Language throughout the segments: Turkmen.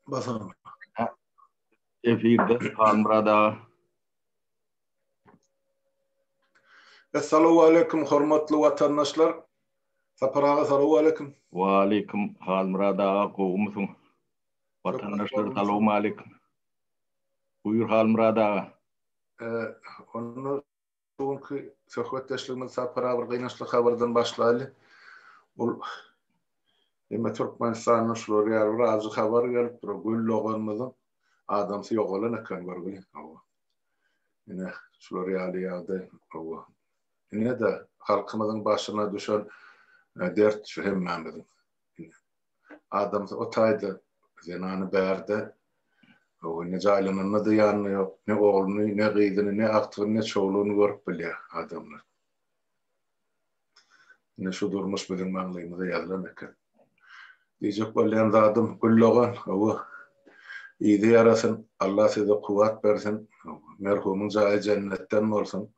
Basalım. Efirde Halmurada. Esselamu aleyküm hürmetli vatandaşlar. Saparağa salamu aleyküm. Ve aleyküm Halmurada kovumuzun. Vatandaşlar salamu aleyküm. Buyur Halmurada. Onu bugünkü söhbetleştiğimiz saparağa bir kaynaşlı haberden başlayalım. Bu Türkmenistan'ın şuraya yer razı haber gelip duruyor. Gül loğanımızın adamsı yok olan ekran var. Yine şuraya alıyada. Yine de halkımızın başına düşen dert şu hemen bizim. Adamsı o taydı zenanı berdi. Ne caylanın ne yanı yok, ne oğlunu, ne gıydını, ne aktığını, ne çoğuluğunu görüp biliyor adamlar. Ne şu durmuş bizim manlığımıza yazılan eken. Diyecek olayan zadım kulloğun, iyide yarasın, Allah size kuvvet versin, merhumun cayı cennetten olsun,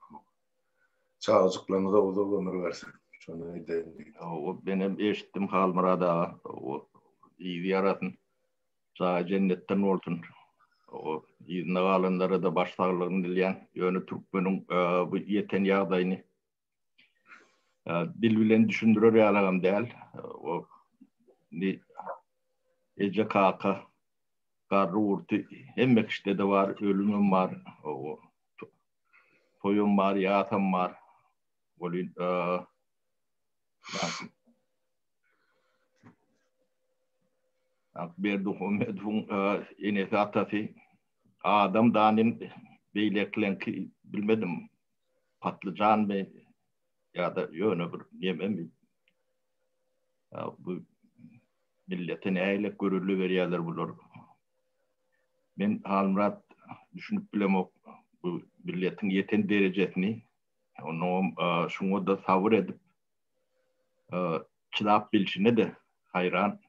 çağcıklarınıza uzun ömür versin. Şunu edeyim. Benim eşittim Halmurada. İyide yarasın, cayı cennetten olsun. O izne alanlara da başsağlığını dileyen yönü Türkmen'in bu yeten yağdayını dil bilen düşündürür yalağım değil. O ece kaka karı urtu emmek işte de var, ölümüm var, toyum var, yağıtam var. Olin berduğum medfun enesi atası adam danin beyleklenki bilmedim patlıcan mı ya da yönü bir yemem mi? Bu milletin eyle görürlü veriyorlar bulur. Ben Halmurat düşünüp bilem bu milletin yeten derecesini onu şunu da savur edip çılap bilişine de hayran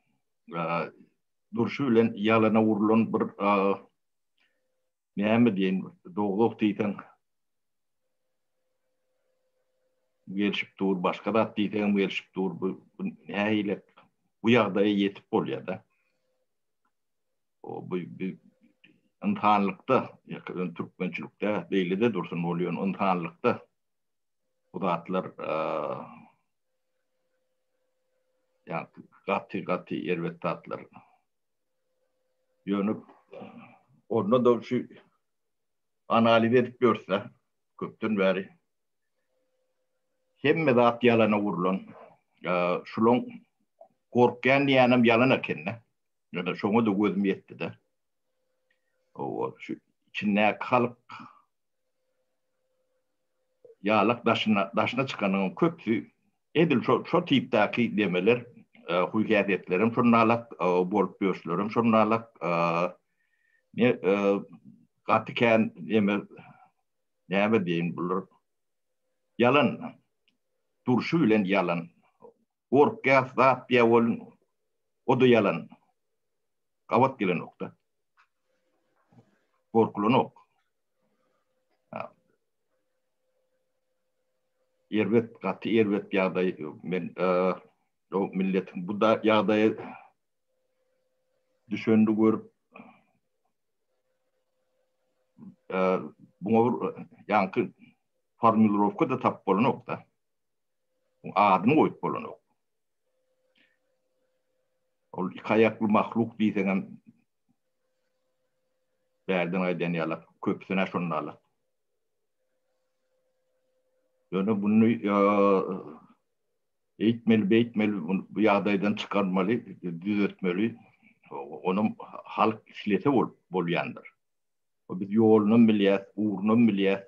durşuyla yalana vurulan bir ne diyeyim doğuluk diyten gelişip dur başka da diyten gelişip dur bu neyle bu yağdaya yetip oluyor da o bu imtihanlıkta yakın Türkmençilikte değil de dursun oluyor imtihanlıkta bu da atlar yani katı yervette atlar yönüp onu da şu analiz edip görse köptün beri hem de at yalana vurulan şulun korkan diyenim yalana kenne ya da şunu da gözüm yetti de o şu içine kalıp yağlık daşına çıkanın köpsü edil şu tiptaki demeler hüyiyetlerim şunlarlık bolup göğüslerim şunlarlık ne katiken ne diyeyim bulur yalan durşuyla yalan korkya zat diye olun o da yalan kavat gelen nokta korkulun ok ervet yağdayı men o milletin bu da yağdayı düşündü görüp buna yankı formülrovka da tap bolun ok da adını koyup bolun ok o kayaklı mahluk diysen verden aydan yalak köpsüne şunlarla yani bunu eğitmeli bu yağdaydan çıkarmalı düzeltmeli onun halk işlete bolyandır o biz yolunun biliyaz uğrunun biliyaz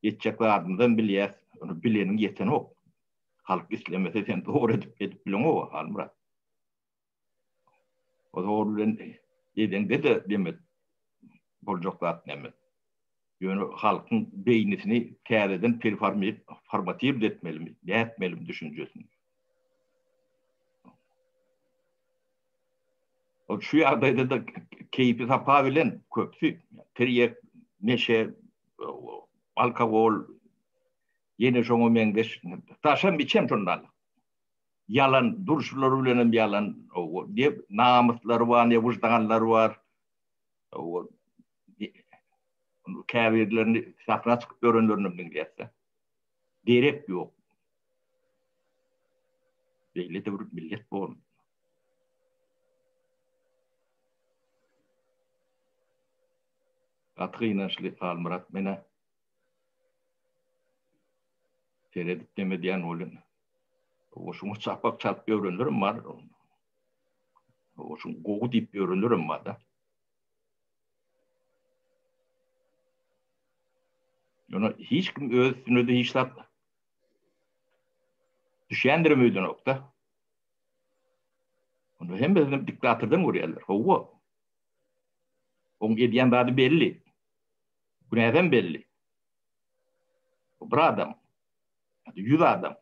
yeteceklerden biliyaz onu bilenin yeteni o halk işlemesi sen doğru edip bilen o Halmurat o doğru edende de demet bolcoklar demet yani halkın beynisini tereden performatif etmeli mi düşüncesini. O şu yağdayda da keyfi tapabilen köpsü, teriye, neşe, alkol, yeni şonu mengeş, taşan biçem şunlarla. Yalan, duruşları bilen yalan, diye namusları var, ne vicdanları var, O käbirlerini safra çıkıp öğrenlerinin gelse. Direkt yok. Belli de bir millet bu. Atıynaşlı almırat mene seyredip demediyen olun. Oşun çapak çarp öğrenirim var. Oşun goğu deyip öğrenirim var da. Yani hiç kim özünü de hiç düşendirmeydi nokta. Onu hem bizim diktatörden vuruyorlar. Hova. Onun ediyen badı belli. Bu neden belli? O bir adam. 100 adam.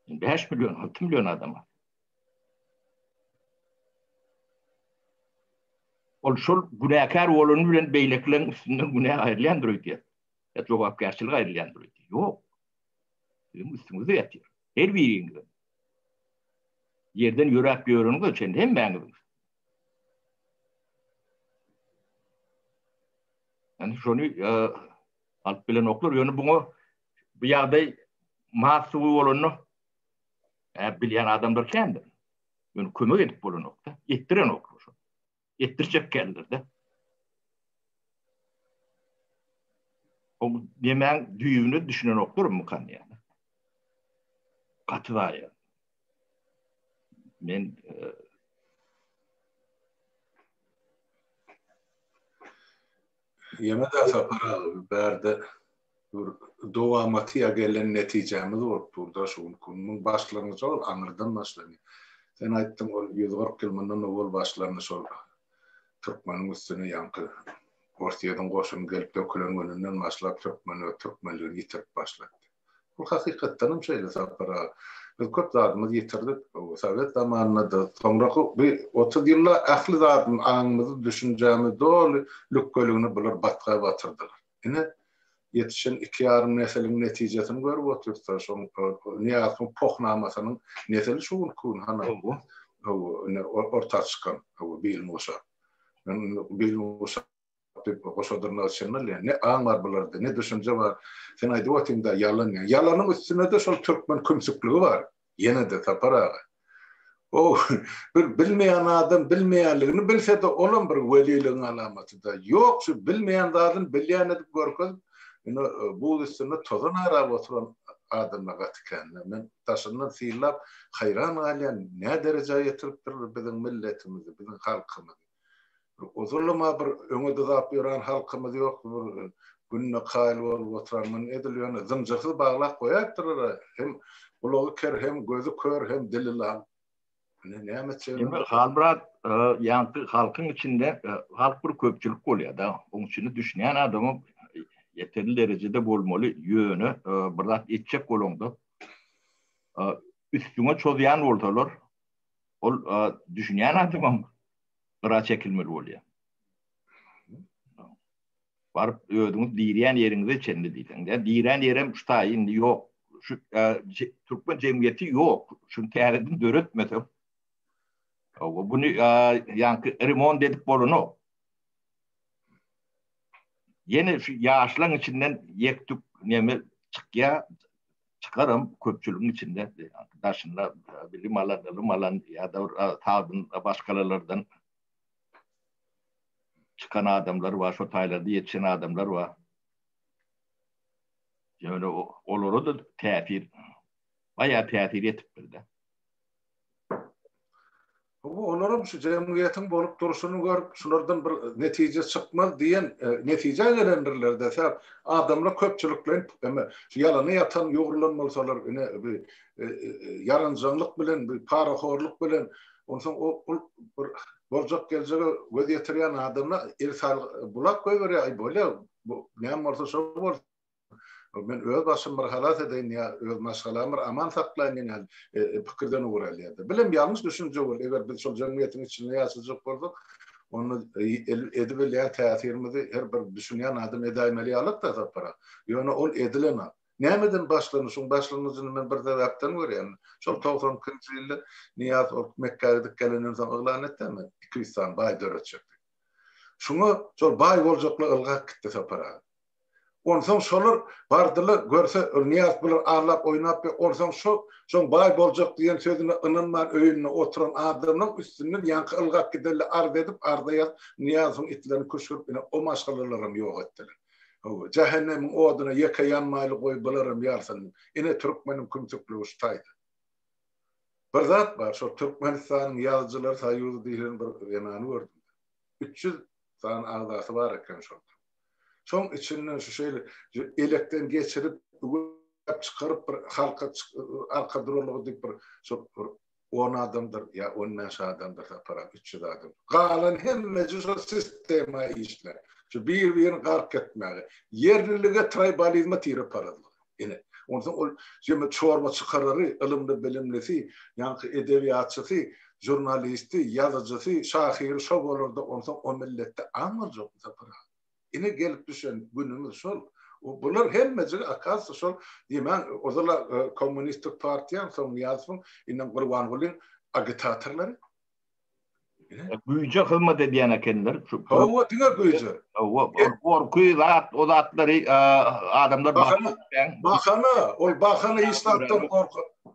5 milyon, 6 milyon adam. Ol şol günahkar olanı bilen beyleklerin üstünden günah ayrılandırıyor diye. Ya cevapkarçılık ayrılandırıyor diye. Yok. Bizim üstümüzde yatıyor. Her birinin. Yerden yürek bir öğrenin de içinde hem ben gibi. Yani şunu alıp bilen oklar. Yani bunu bu yağda mahsubu olanı bilen adamlar kendi. Yani kömür edip olan nokta. Yettiren oklar. Yettirecek kendileri de. O yemeğin düğünü düşünen oklar mı kan yani? Katı var yani. Men Yeme de sapara berde doğamatiya gelen neticemiz var burada şu kunun başlarını sol anırdan başlanıyor. Sen ayttın o 140 yılından ol başlarını sol Türkmen'in üstüne yankı ortayadan koşun gelip dökülen önünden başlayıp Türkmenliğini yitirip başladı. Bu hakikaten şeyle sapara. Biz köp zadımızı yitirdik. Sovet zamanında da sonra bir 30 yılla ahli zadım anımızı düşüneceğimiz doğru lükkölüğünü bulur batığa batırdılar. Yine yetişen 2,5 neslin neticesini görüp otursa Nihat'ın pohnamasının nesli şuun kun hana orta çıkan bilim olsa. Bilim olsa koşadırlar şenler ne an var bularda ne düşünce var. Sen aydı o timde yalan ya. Yalanın üstüne de sol Türkmen kümsüklüğü var. Yine de tapara. O bir bilmeyen adam bilmeyenliğini bilse de olan bir veliliğin alamatı da yok. Şu bilmeyen adam bilyen edip görkez. Bu üstüne tozun arab oturan adamla kendine. Ben taşından sıyırlap hayran halen ne dereceye getiriptir bizim milletimizi, bizim halkımızı. Uzunlama bir öňüde zap ýören halkymyz ýok. Günne kaýl bolup oturanman edilýän zymjyrsy baglap goýapdyr. Hem bulagy ker, hem gözü kör, hem dili lan. Näme çeýle? Halbrat ýanky halkyň içinde halk bir köpçülik bolýar da. Onuň üçin düşünýän adamy yeterli derecede bolmaly ýöne bir zat etjek bolanda. Üstüne çözýän bolsalar ol düşünýän adamam Qıra çekilmeli oluyor. Varıp ödünüz diýen ýeriňizde çende diýsen. Diýen ýerim şuta indi yok. Şu Türkmen cemiyeti yok. Şunu täredin döretmesem. Bunu yankı remont edip bolunu. Yine şu yaşlan içinden yektük neme çıkarım köpçülüğün içinde. Daşında bilim alan ya da tağdın başkalarından çıkan adamlar var, şu taylarda yetişen adamlar var. Yani olur da tesir, bayağı tesir etip bildi. Onların şu cemiyetin bolup duruşunu görüp şunlardan bir netice çıkmaz diyen netice gelendirler de adamla köpçülükle şu yalanı yatan yoğurlanmalısalar bir yarancılık bilen, bir paraxorluk bilen ondan o borcak geleceğe göz yetiriyen adamla irsal bulak koyuyor ay böyle ne varsa şu var. Ben öz başım bir halat edeyim ya öz maşgalamır aman saklayın yani fikirden uğraydı. Bilem yanlış düşünce olur. Eğer biz şu cemiyetin içinde yaşayacak olsak onu edilen tesirimizi her bir düşünen adam edayimeli alıp da tapara. Yani ol edilene. Nämeden başlanışın başlanıcını men bir sebäpden görýän. Şol 90-njy ýylda Niýaz Mekke'de gelenden soň ýylan etdi mi? 200 san bay döretjek. Şuna şol bay boljakla ılgak gitti sapara. Ondan şolar bardylar görse niyaz bular ağlap oynap ondan şoň bay boljak diýen sözüne ynanman öýünde oturan adamyň üstünden ýanky ılgak giderler ard edip ardaýa niyazyň itlerini köşürüp o maşgalalarym ýok etdiler. O cehennemiň oduna ýeke ýanmaly goýup bularym ýarsyn. Ine türkmenim kümçükli uştaýdy. Bir zat bar, şo Türkmenistan ýazgyjylar saýyzy diýilen bir ýanany gördüm. 300 san agdasy bar eken şo. Şoň içinden şu şeýle elekden geçirip çıkarıp bir halka arka duruluğu diýip bir şo 10 adamdır ya 15 adamdır para 300 adam. Galan hemmesi şu sistema işler. Şu bir gark etmeli. Yerlilige tribalizme tiri paralı. Yine ondan ol jeme çorba çıkarary, ilmli bilimlisi, yankı edebiyatçısı, jurnalisti, yazıcısı, şahiri şo bolurda ondan o millette amar jok para. Yine gelip düşen günümüz şol. O bular hemmesi akas şol diýmen ozala komünistik partiýa soň ýazgyň inden Gurban Gulyň agitatorlary. Güýje hyzmat edýän ekenler. Hawa diňe güýje. Gorky zat, o zatlary adamlar bahana, ol bahana islatdan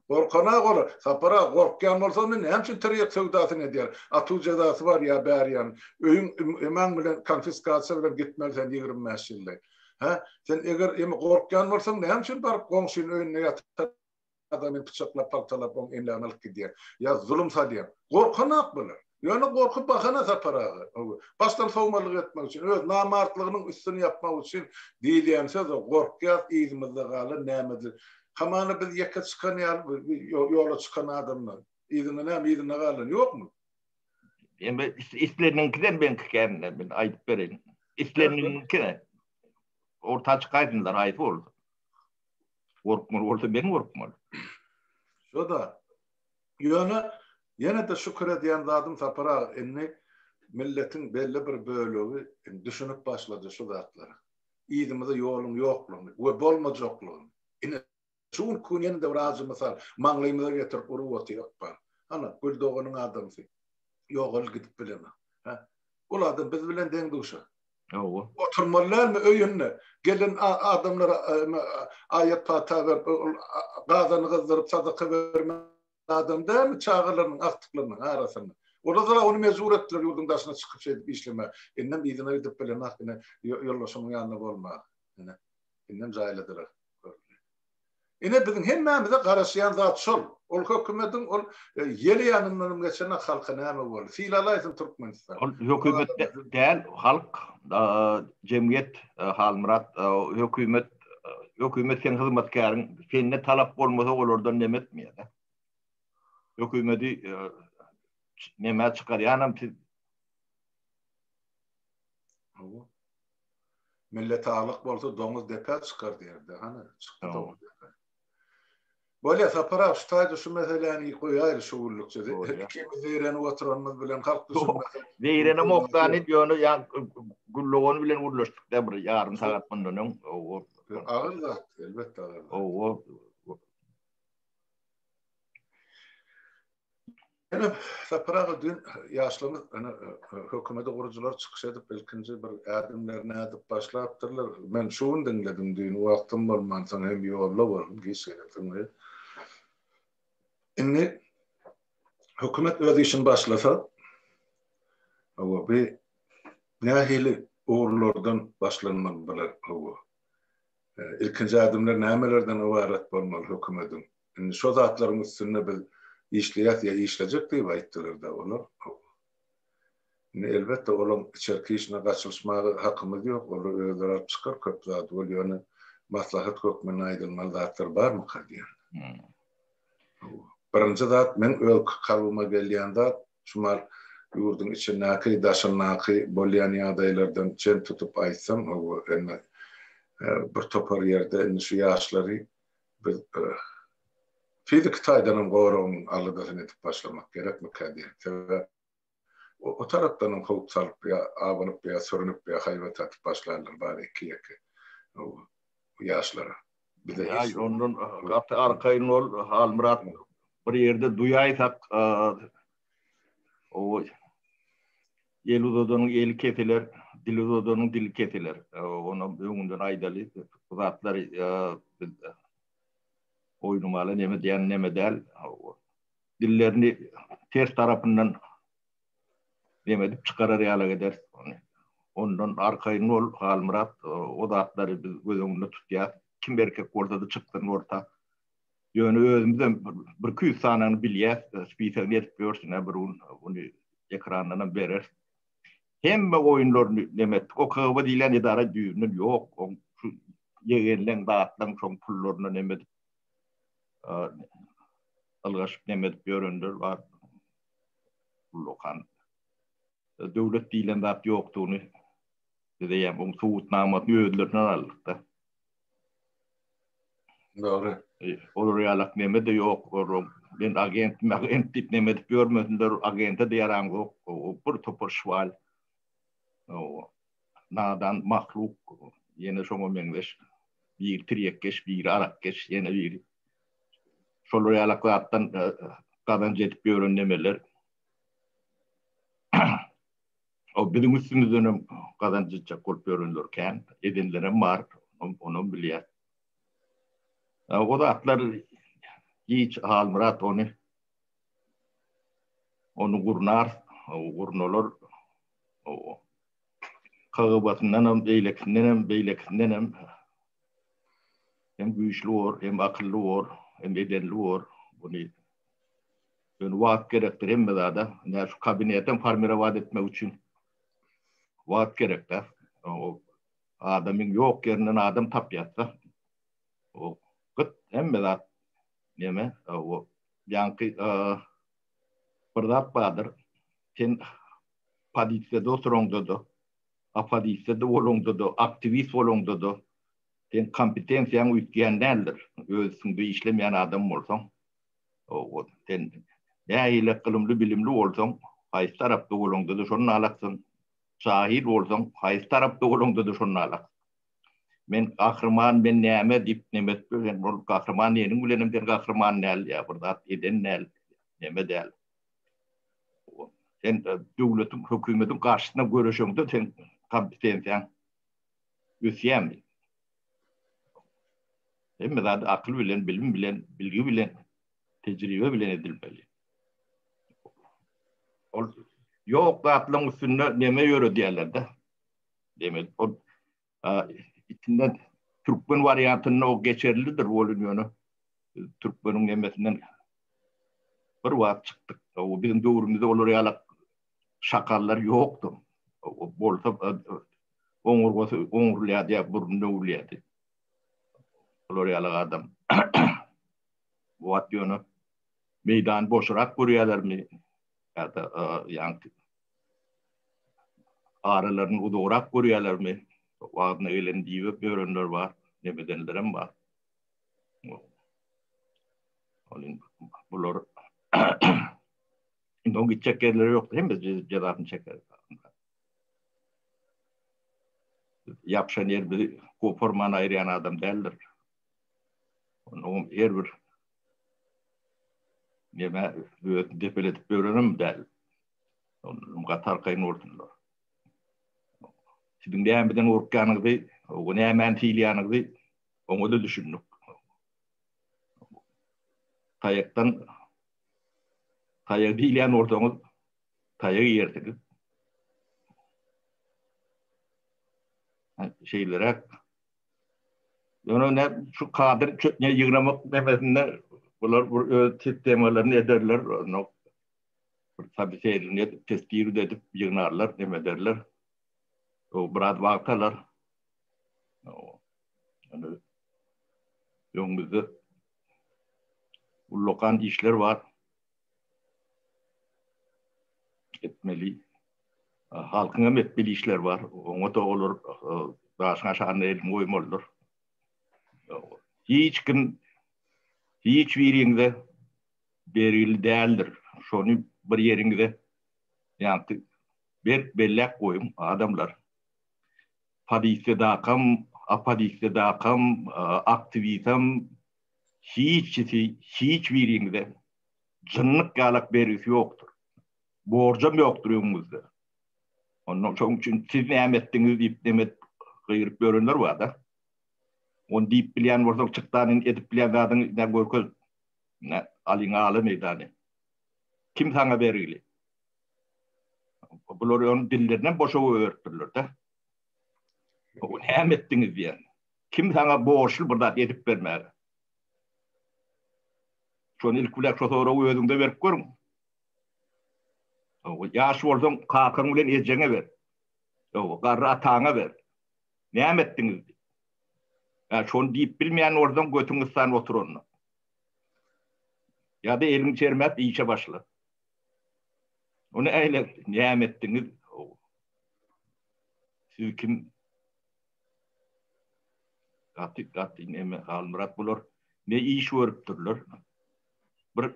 gorkana golar. Sapara gorkýan bolsa men hemçe teriýek söwdasyny edýär. Atu jazasy var ýa bärýän. Öýüň emen bilen konfiskasiýa bilen gitmelsen 25 ýyllyk. Ha, sen eger emi gorkýan bolsaň hemçe bar goňşyň öýüne ýatyp adamy pyçaklap paltalap oň enläni alyp gidýär. Ýa zulüm sadýar. Gorkanak bolar. Yani korkup bakana saparağı. Baştan savunmalık etmek için, öz namartlygynyň üstüni yapmak için diýilýän söz o gorkýar ýyzymyzda galy nämedir. Hamany biz ýeke çykan ýola çykan adamlar. Ýyzyny näme ýyzyna galan ýokmu? Emme islerininkiden ben kikärine ben aýdyp berelim. Islerininkine orta çykaýdynlar aýdyp boldy. Gorkmaly bolsa ben gorkmaly. Şo da ýöne yine de şükür edýän zadım sapara enni milletin belli bir bölügi düşünüp başladı şu zatlara. Ýyzymyzda ýolum ýoklugyny we bolmajaklygyny. Ine şuň kunýany da razı mysal maňlymyza getirip urup ýokpar. Ana Güldoganyň adamsy. Ýogul gidip bilemä. Ha. Ol adam biz bilen deň duşa. Owa. Oturmalarmy öýünne gelen adamlara ayet pata berip gazany gyzdyryp sadaka berme adam da mı çağırlarının aktıklarının arasında. Orada da onu mezur ettiler yurdun daşına çıkıp şey işleme. Ennem izine gidip böyle nakine yollaşımın yanına olma. Ennem cahilediler. Ine bizim hemmemize karışıyan zat şol. Ol hükümetin ol yeli yanından geçene halka näme bol. Fiilalaysın Türkmenistan. Ol hükümet değil halk cemiyet halmırat hükümet sen hizmetkarın seninle talap olmasa olurdan demetmeydi. Hükümeti neme çıkaryanam siz millete alık bolsa domuz depe çıkar derdi. Hani çıktı domuz depe. Böyle sapara ustaydı şu meseleni koyayır şu ullukça. İkimiz eğreni oturanımız bilen kalktı şu mesele. Eğreni muhtani diyorunu ya gulluğunu bilen uğurlaştık da bir yarım saat bundan. Ağır da elbette ağır. Yani sapara dün yaşlımız hükümete kurucular çıkış edip ilkinci bir adımlarını edip başlayıptırlar. Ben şunu dinledim dün vaktim olman sana hem yolla varım geçelim. Inni hükümet öz işin başlasa o bir nahili uğurlardan başlanmalılar o. İlkinci adımlar nämelerden ibaret bolmaly hükümetin. Inni şu zatlaryň üstüne bir işleyat ya işleyecek diye aytdylar da onu. Elbette olan içerki işine kaçılışmağı hakkımız yok. Onu öldürüp çıkar köp zat oluyor. Maslahat hükmüne aydılmalı zatlar var mı kadiyen? Birinci zat, men öl kalıma gelýän zat, şumar yurdun içindäki, daşyndaky bolýan ýagdaýlardan çen tutup aýtsam, o bir topar ýerde şu ýaşlary biz fizik taýdanam goragyň aldysyny etip başlamak gerekmi kadiyen? O taraftan hukuk salıp ya abanıp ya sürünüp ya hayvat atıp başlarlar bari iki o yaşlara. Bir de ya ondan arkayın ol halmırat bir yerde duyaysak o el uzadının eli keseler, dil uzadının dili keseler. Onu öňünden aýdaly zatlar oýnumaly neme diýen neme däl. Dillerini ters tarapından demedip çıkarar ýala gider. Ondan arkaýyn ol Halmurat o zatlary biz göz öňünde tutýar. Kim berkek bolsa-da çykdyn orta. Ýöne özümizden bir küýs sanany bilýär. Spiýser netip görsün bunu ekrandan berer. Hemme oýunlaryny demek o kawa diýlen idara düýünün ýok. Şu ýegenlen zatlaryň şoň pullaryny nemet algaş nemet göründir var. Lokan döwlet diýlen zat ýokdugyny diýýär. Bu suwutnamat ýödlerden alykda. Doğru. Olur ýalak neme de ýok. Ben agent tip neme dip görmesinler. Agente diýäram ýok. O bir topar şwal. O nadan mahluk ýene şoňa meňdeş bir tiriyekkeş bir arakkeş ýene bir şol ýalak zatdan gadan jetip ýören nemeler. O bizim üstümizden gadan jetip bolup ýörenlerken edenlerem bar, onu bilýär. O da atlar hiç Halmurat onu gurnar, o gurnolar o kağıbatından beylekisinden hem güýçli olur, hem akıllı olur, hem edenli olur. Bunu wagt gerektir hem da şu kabinetten formirawat etmek için wagt gerektir. O adamın yok yerinden adam tapýatsa o hem de neme o yankı birdat badır sen padiste dostrongdodo apadiste de volongdodo aktivist volongdodo sen kompetensiýaň üýtgendendir özüňde işlemeýän adam bolsaň o sen näile kılımly bilimli bolsaň haýsy tarapda volongdodo şonu alaksyň şahid bolsaň haýsy tarapda volongdodo şonu alak. Men kahraman ben näme dip nemet bilen bol kahraman ýeňiň bilenim der kahraman näl ýa birdat eden näl näme däl. Sen döwletiň hökümetiň garşysyna göreşiňde sen kompetensiýaň üsýämi. Hemme zat akıl bilen, bilim bilen, bilgi bilen, tejribe bilen edilmeli. Ol ýok zatlaryň üstünde näme ýöre diýerler-de. Demek o içinden Türkmen variantını o geçerlidir olunyonu. Türkmen'in emesinden bir wagt çıktık. O bizim döwrümizde olur ýalak şakallar ýokdu. O bolsa oňurlýar diýip burunda ulýady. Olur ýalak adam. Wagt ýöne meydan boşrak görýärlermi? Ýa-da ýa-da aralaryny udurak görýärlermi? Wagtna gelen diýip ýörenler bar, nemedenlerem bar. Olin bular indi gitjekler ýok, hem biz jadatyny çeker. Ýapşan ýer bir koporman aýryan adam däldir. Onu her bir neme depeletip ýörenim däl. Onu gatarkaýyn ortundar. Sizin nämeden urkanyňyzy, o nämen fiýlýanyňyzy oňa da düşündik. Taýakdan taýak diýlen ortaňyz taýak ýertigi. Şeýlerek ýöne şu kadir çökne ýygnamak demesinde bular bu sistemalaryny ederler. No tabii şeýlerini testir edip ýygnarlar demederler. O brad wagtlar o yani ýöňümizde lokan işler var etmeli halkyň etmeli işler var oňa da olur daşyna şany elim goýmaldyr hiç bir ýerinde beril däldir şonu bir ýeriňde ýa-da bellek goýum adamlar padiste daqam, apadiste daqam, aktivitem hiç bir ýerde jynnyk galak berisi ýokdur. Borjam ýokdur öňümizde. Onun için siz näme etdiňiz diýip demet gıyrıp görünler var da. On diýip bilýän bolsa çykdan edip bilýän zadyň da görköz. Ne alyň aly meýdany. Kim saňa berýili? Bular onun dillerinden boşa öğrettirler de. O näme etdiňiz diýen. Kim saňa borçly burada edip bermäge? Şonu ilk bilek şu sonra özüňde berip görüň. O ýaş bolsaň kakyň bilen ejeňe ber. O garry ataňa ber. Näme etdiňiz? Şonu diýip bilmeýän ordan götüňizden oturun. Ya da eliň çermep işe başla. Onu öyle näme etdiňiz? Siz kim? Gaty näme Almurat bular ne iş görüpdirler. Bir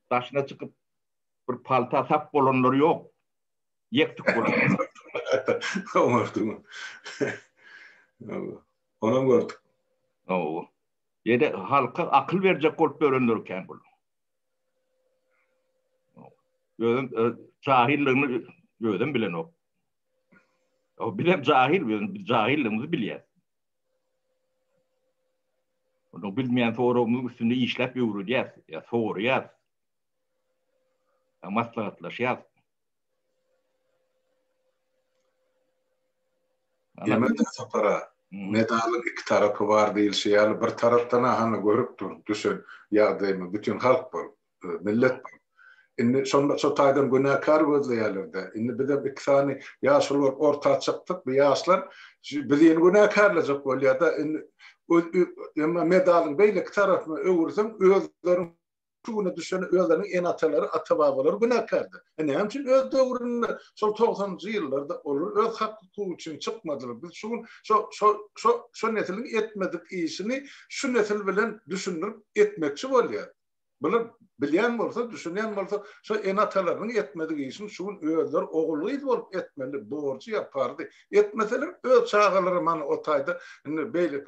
taşına çıkıp bir palta sap bolanlar yok. Yektik bolanlar. Onu gördük. O. Yede halka akıl verecek bolup öğrenirken bu. Cahilliğini gözüm bilen o. O bilen cahilliğimizi bilýär. Onu bilmeýän sorumluluğun üstünde işlep ýürüýär. Ya soruýar. Maslahatlaşýar. Yemen sapara medalın iki tarafı var diýilse ýaly bir tarapdan hany görüp dur. Düşün ýagdaýmy bütün halk bar, millet bar. Inni şonda taýdan günäkar gözleýärler. Inni bize bir sany ýaşlar orta çykdyk, bu ýaşlar biziň günäkarlajak bolýar da inni medalın beýle tarapyna öwürsem özleriň şuna düşen özleriň en atalary, ata-babalary günäkardy. Näme üçin öz döwründe şol 90-njy ýyllarda olur öz hakky üçin çykmadylar. Biz şu neslin etmedik işini şu nesl bilen düşünürüp etmekçi bolýar. Bular bilýän bolsa, düşünýän bolsa, şu en atalaryň etmedik işini şu özler ogully bolup etmeli, borçy yapardy. Etmeseler öz çağalary mana o taýda beýle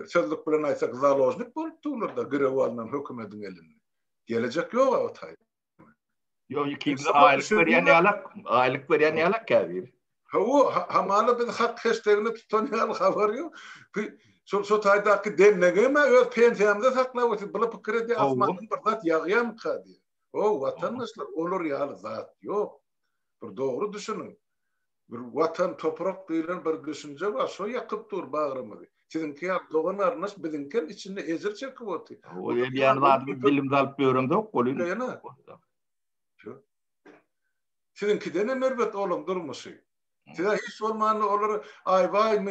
sözlük bilen aýtsak zalojnik bolup durlar da Grewalyň hökümetiň elinde. Gelecek ýok o taýda. Ýok, kimse aýlyk berýän ýalak käbir. Hamala biz hak hashtagini tutan ýaly habar ýok. Şu taýdaky demlegeme öz pensiýamda saklap otur. Bula pikirde asmanyň bir zat ýagýan kady. O watandaşlar olur ýaly zat ýok. Bir dogry düşünün. Bir watan toprak diýilen bir düşünje bar. Şo ýakyp dur bagrymyzy. Sizinki ýagdogan arnaş biziňki içinde ezer çekip otur. O ýa-ni zat bilim alyp öwrendek bolýar. Sizinki de merbet oğlum durmuşy. Size hiç olmayanı olur, ay vay mı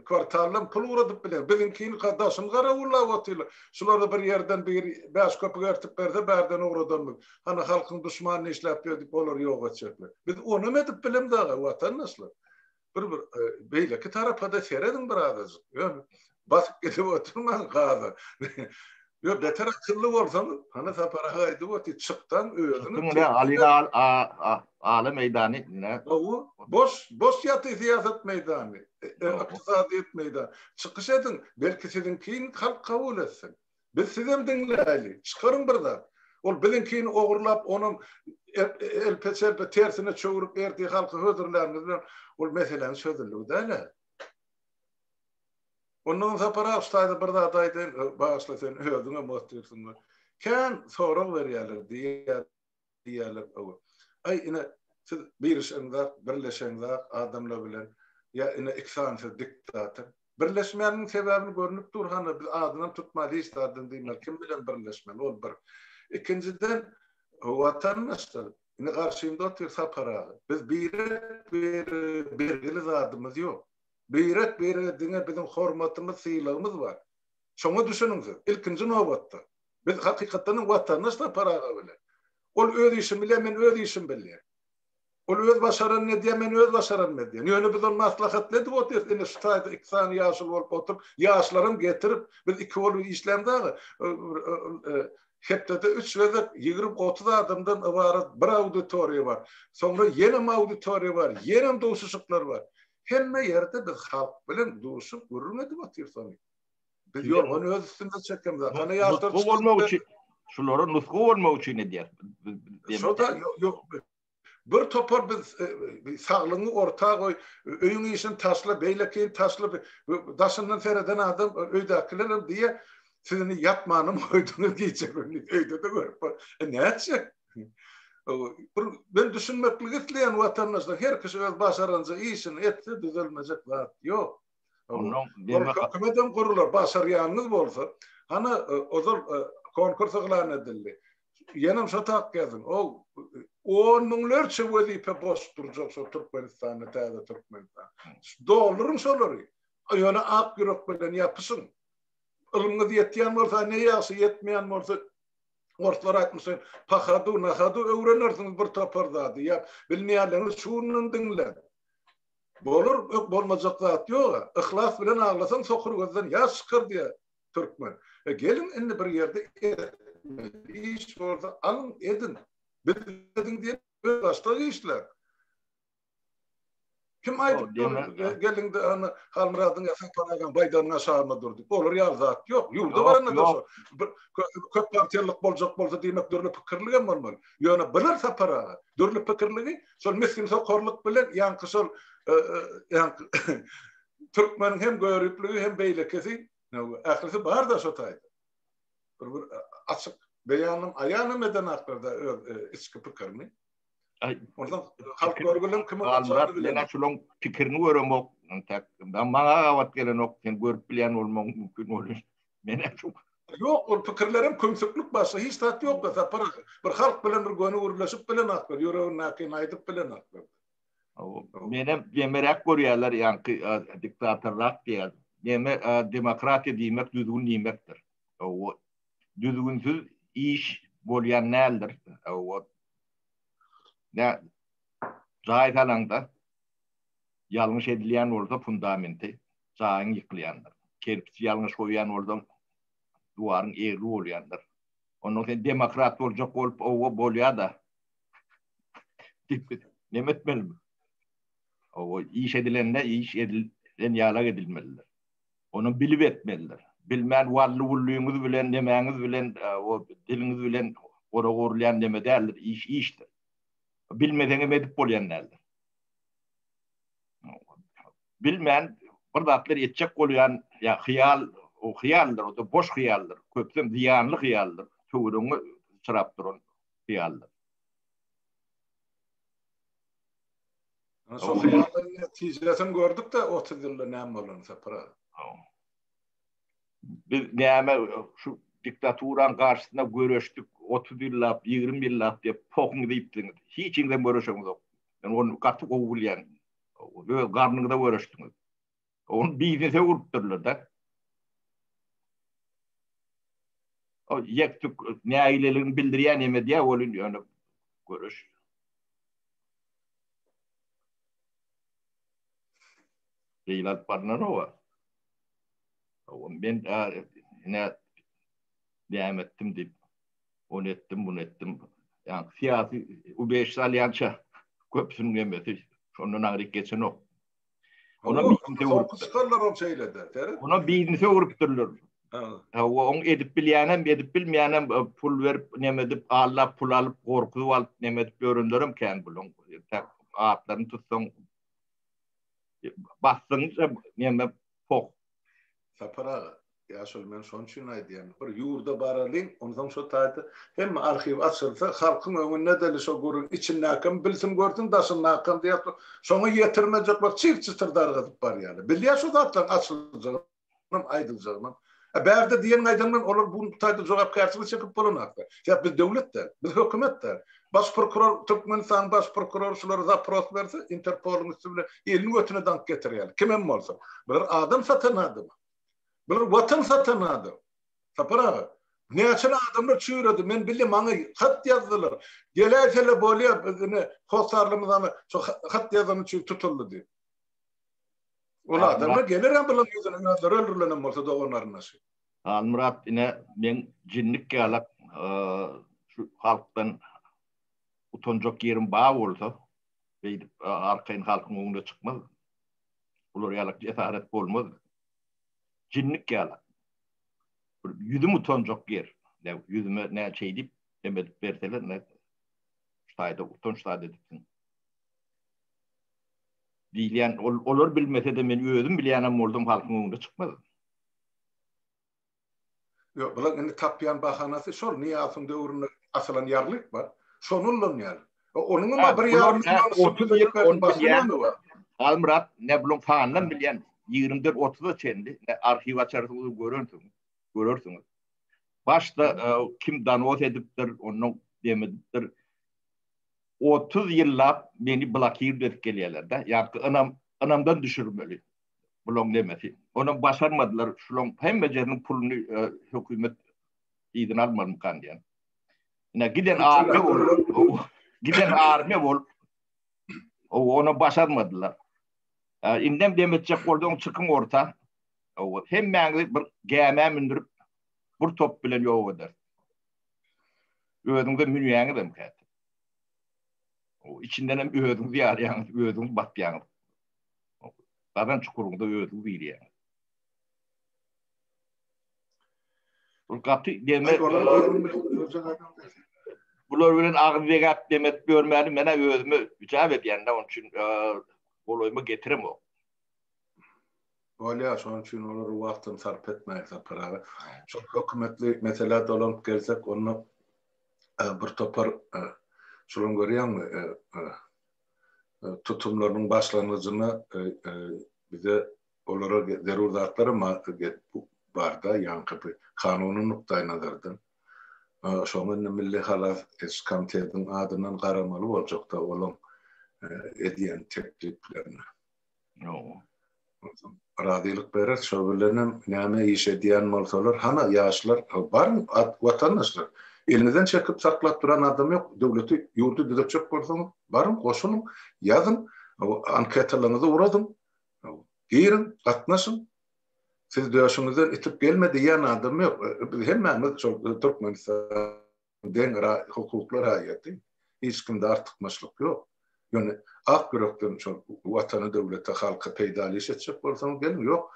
kvartalın pul uğradıp bile. Bizinkini kardeşim garavurla otuyorlar. Şularda bir yerden bir beş köpük ertip berdi, berden uğradan mı? Hani halkın düşmanını işlep edip olur yok açacaklar. Biz onu edip bilim dağı vatandaşlar. Bir beyleki tarafa da seyredin bir adacık. Basıp gidip oturman kağıda. Yo beter akıllı bolsam, hani sapara haydi oti çıktan özünü. Şimdi Alina alı meydanı ne? Boş yatı siyaset meydanı, iktisadiyet meydanı. Çıkış edin, belki sizinkiyin halk kabul etsin. Biz sizin dinleyeli, çıkarın burada. Ol bizinkiyin oğurlap, onun elpe tersine çoğurup erdiği halkı hözürleriniz, ol meselen sözürlüğü de öyle. Ondan sapara ustayda bir da adaydan bağışlasın, özüne muhtirsinler. Kan sorak verýärler, diýerler. Ay ine siz birleşeňler adamlar bilen ya ine iksansiz diktator. Birleşmeýäniň sebäbini görünüp dur, hany biz adyny tutmaly istadyn diýmek. Kim bilen birleşmen? Ol bir. Ikinciden watandaşlar ine garşymda otur sapara. Biz belgili zadymyz ýok. Beýrek diňe bizim hormatymyz, syýlygymyz bar. Şoňa düşünüňiz. Ilkinji nobatda biz hakykatdan watandaşlar paraga bilen. Ol öz işin bilen, men öz işim bilýär. Ol öz başaran ne diýär, men öz başaran ne diýär. Ýöne biz onu maslahat edip otur. Ine şu taýda 2 ýaşly bolup oturup, ýaşlarym getirip biz iki bolup işlemdägi hepde 3 we 20-30 adamdan ibaret bir auditoriýa bar. Soňra ýene auditoriýa bar, ýene duşuşyklar bar. Hemme yerde biz halk bilen duşup görülmedi batýarsan. Biz ýol onu öz üstünde çekemiz. Hani ýaşlar bolmak üçin, şolary nusga bolmak üçin edýär. Şoda ýok. bir topar biz sağlığını ortağa koy, öyün işin tasla, beylekeyin tasla, daşından fereden adam öydakilerim diye sizin yatmanım oydunuz diyecek. Öyde de görüp, ne edecek? Ben düşünmeklik etleyen vatandaşlar, herkes öz başarınca iyisini etse düzelmeyecek vaat yok. Hükümetten kurular, başarıyanınız olsa, hani o zaman konkurs ilan edildi. Yenim satak yazın. O 10 milyarca vazife boş duracak so Türkmenistan'da, taze Türkmenistan. Doldurun soruları. Yani ak yürek bilen yapısın. Ilımınız yetmeyen olsa ne yası, yetmeyen olsa ortalar aytmışsın. Pakadu, nakadu öğrenirsiniz bir topardadı. Ya bilmeyenleriniz şunun dinle. Bolur, bolmazak zat yok. İhlas bilen ağlasan sokur gözden ya sıkır diye Türkmen. Gelin indi bir yerde iş orada alın edin. Bildiğin diye başka işler. Kim ayıp gelin de Halmurad'ın yasak paradan baydanına sağma durduk. Olur ya zat yok. Yurda var ne de köp partiyalık bolacak bolsa demek dörlü pikirliğe mi olmalı? Yani bilirse para. Dörlü pikirliği sol miskin sokorluk bilen yankı sol Türkmen'in hem görüplüğü hem beylekesi ahlisi var da sotaydı. Açık beyanım ayağım eden aktarda içki pikirliği. Oradan halk görgülüm kimi Murat lena şulon pikirini göremok. Ben bana avat gelen ok sen görüp bilen olmak mümkün olur. Mene çok. Yok o fikirlerim kömsüklük basa hiç tat yok da para. Bir halk bilen bir gönü uğurlaşıp bilen aktar. Yüreğin nakin aydıp bilen aktar. Benim merak görüyorlar yani diktatörlük diye. Demokrasi demek düzgün demektir. O düzgünsüz iş bolyan neldir? O ne zahit alanda yanlış edilen orada fundamenti zahın yıkılayandır. Kerpiç yanlış koyan orada duvarın eğri oluyandır. Onun için demokrat olacak olup o bolya da ne etmeli mi? O iş edilenle iş edilen yalak edilmelidir. Onu bilip etmelidir. Bilmeyen varlı ulluğunuz bilen, demeniz bilen, o diliniz bilen orulayan deme değerlir. İş iştir. Bilmeden edip olayan değerlir. Bilmeyen bırdatlar yetecek olayan ya hıyal, o hıyaldır, o da boş hıyaldır. Köpten ziyanlı hıyaldır. Çoğurunu sıraptır o hıyaldır. So hıyalın neticesini gördük de 30 yılda ne olursa para. Biz neyme şu diktaturan karşısında görüştük 30 yıllar, 20 yıllar diye pokun deyiptiniz. Hiç kimden görüşümüz yok. Yani onu kattık oğulayan. Karnında görüştünüz. Onu biznese kurtturlar da. O yektik ne ailelerini bildiriyen eme diye olun yani görüş. Deylat parlar o. Ben ne devam ettim deyip onu ettim bunu ettim. Yani siyasi o 5 salyança köpsünün emeti. Şonun hareketini o. Ona biznese vurupturlar. Onu edip bilmeyenem pul verip nemedip Allah pul alıp korkuyu alıp nemedip göründürüm ken bulun. Ağatlarını tutsun. Bastınca neme pok. Sapara ya men son için aydiyan. Bir yurda baralin ondan so taýdy. Hem arxiv açılsa halkın önüne deli so görün içinden bilsin gördün dasın nakam diye sonra yetirmeyecek bak çift çıtırdar gatıp bar yani. Bilýär şu zatdan açılacak. Aydılacak. Berde diyen aydınman olur bunu taýdy jogap karşılık çekip bolanaklar. Ya biz devletler, biz hükümetler. Baş prokuror Türkmenistan baş prokuror şuları zapros verse Interpol'un üstüne elini götüne dank getirýär. Kimem bolsa. Bir adam satan adam. Bir vatan satan adam. Sapara. Ne açan adamlar çüýredi. Men bildim bana hat yazdılar. Geläsele bolýar ne hosarlymyzdan şu hat yazanı çüy tutuldu diye. Ola adamlar gelir hem bilen yüzüne nazar öldürülen bolsa da onların nasıl. Murat yine men jinnik gelip şu halktan utanacak yerim bağ olsa ve arkayın halkın önüne çıkmaz. Olur yalak cesaret olmaz. Jinnik gelip yüzüm utanacak yer. Yüzüme ne şey deyip demet berseler ne sayda utanç sayda edipsin. diýlen olar bilmese de men özüm bilýänem boldum halkyň öňünde çykmady. Yok, bulan indi tapyan bahanasy şol niýasyň döwründe asalan ýarlyk bar. Şonunlan ýar. Onuň da bir ýar 30 ýyl on bilýän. Almurat ne bilon faandan bilýän 24-30 çendi arhiw açarsyňyz görürsüňiz. Başta kim danwat edipdir, onuň demedidir. 30 ýyllap meni blokir edip gelýärler da. Ýa-ni anamdan düşürmeli. Bulon demesi. Onu başarmadılar. Şulon hem becerinin pulunu hükümet idin almadım kan diyen. Yine giden arme bol. Onu başarmadılar. İndem demetecek oradan çıkın orta. Hem mengli bir gäme mindirip bir top bilen ýok eder. Ödüňde münýäňi dem kat. İçinden hem ödüňi ýarýan, ödüňi batýan. Badan çukurunda ödüňi bilýän. Bu gaty deme bular bilen agybek demet görmäli mene özümi icap edýände onun üçin boloymy getirem o. Olya şoň üçin olar wagtyn sarp etmäýär para. Şu hökümetli mesele dolanıp gelsek onu bir topar şolun görýärmi tutumlaryň başlangyjyny bize olara zerur zatları barda ýa-ni kanuny nukdaý nazardan. Şoňa milli halat komitetiň adynyň garamaly boljak da olaň edýän tekliplerini. Radylyk berer, şo bilenem näme iş edýän bolsalar, hana ýaşlar bar watandaşlar. Elinizden çekip saklap duran adam yok. Devleti yurdu düzepçek bolsaňyz, barın goşulun, ýazyn, anketalaryňyzy uradym. Girin, gatnaşyn. Siz döşüňizden itip gelmedi ýan adam yok. Hemme Türkmenistan deň hukuklar haýaty. Hiç kimde artykmaçlyk yok. Yani ak görükden şol watany döwlete halka peýdaliş etjek bolsaňyz gelin yok.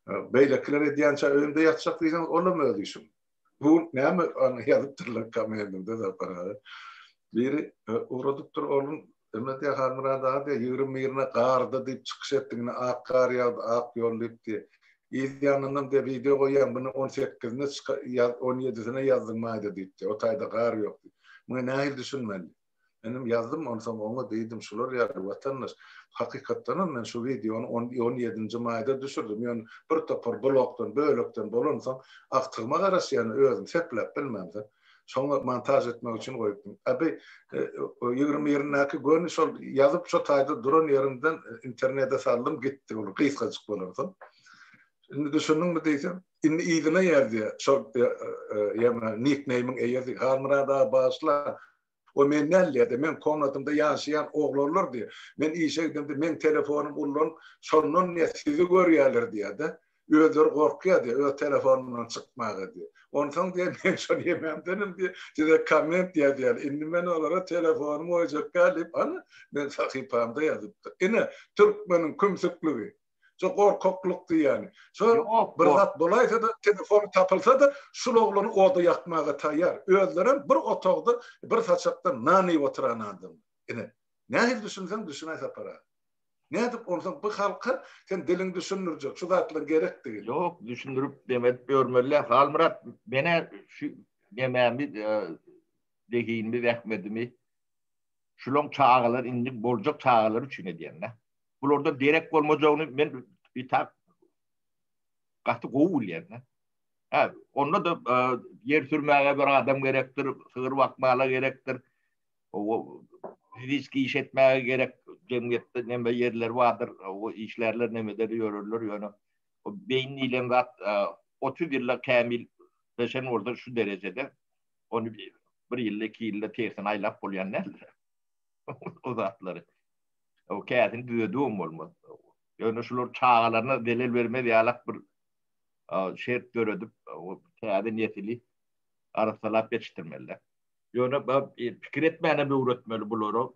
Beýlekiler edýänçe öňünde ýatjak diýsen olam ödüşüm. Bu näme onu ýazypdyrlar kamendimde da para. Biri uradypdyr oğlum Ömrede Halmurada da 20 ýerine garda diýip çykyş etdigini ak gar ýa ak ýollypdy. İzleyenlerden de video koyan bunu 18'ine 17'sine yazdım mayda diýipdi. O taýda gar ýok. Muňa nähil düşünmeli. Benim yazdım onu sonra ona deýdim şular ýa watandaş hakykatdan men şu videonu 17-nji mayda düşürdüm. Yani bir topar blokdan bölekden bolansa aktygyma garaşýan özüm seplep bilmem. Sonra montaj etmek için koydum. Abi 20 ýerindäki görni şol ýazyp şu taýda duran ýerinden internete saldım gitdi. Ol gysgaçyk bolarsa. Şimdi düşündüm mi diýsem, indi ýygyna ýerdi. Şol ýa nickname'in eýerdi. Halmurada başla. O men nällerde men konatymda ýaşaýan oglanlar diýe. Men işegdimde men telefonum ulan şondan ne sizi görýärler diýe. Özler gorkýar diýe. Öz telefonundan çykmagy diýe. Ondan diye men şonu yememdenim diye size komment diye indi men olara telefonumu oýjak galip ana men sahypamda ýazypdy. Ine Türkmeniň kümsükligi. Çok korkaklykdy yani. Şo bir zat bolaysa da telefonu tapylsa da şu oglany oda ýakmaga taýýar. Özlerim bir otogda bir saçakda nany oturan adam. Ine nähil düşünsen düşünäýse para. Nädip ondan bu halka sen dilin düşünürjek. Şu zatlar gerek değil. Yok düşünürüp demet görmeli. Halmurat mene şu dememi dehinmi vehmedimi şulon çağalar indi boljak çağalar üçin edýän. Bularda derek bolmajagyny men bir tak gaty gowul ýerine. Onda da yer sürmäge bir adam gerekdir, sığır bakmalar gerekdir. O riski iş etmäge gerek. Cemiyette neme yerler vardır, o işlerler nemeler yürürler yani. O beyniyle zat 30 ýylla kamil beşen orada şu derecede onu bir ýylla 2 ýylla tersen aylap bolýan näler. O zatları. O kädin düýdüm bolmaz. Yani şular çağalaryna delil bermedi ýalak bir şert göredip o kädin ýetili arsalap geçirmeliler. Yani pikir etmäne bir öğretmeli bulary.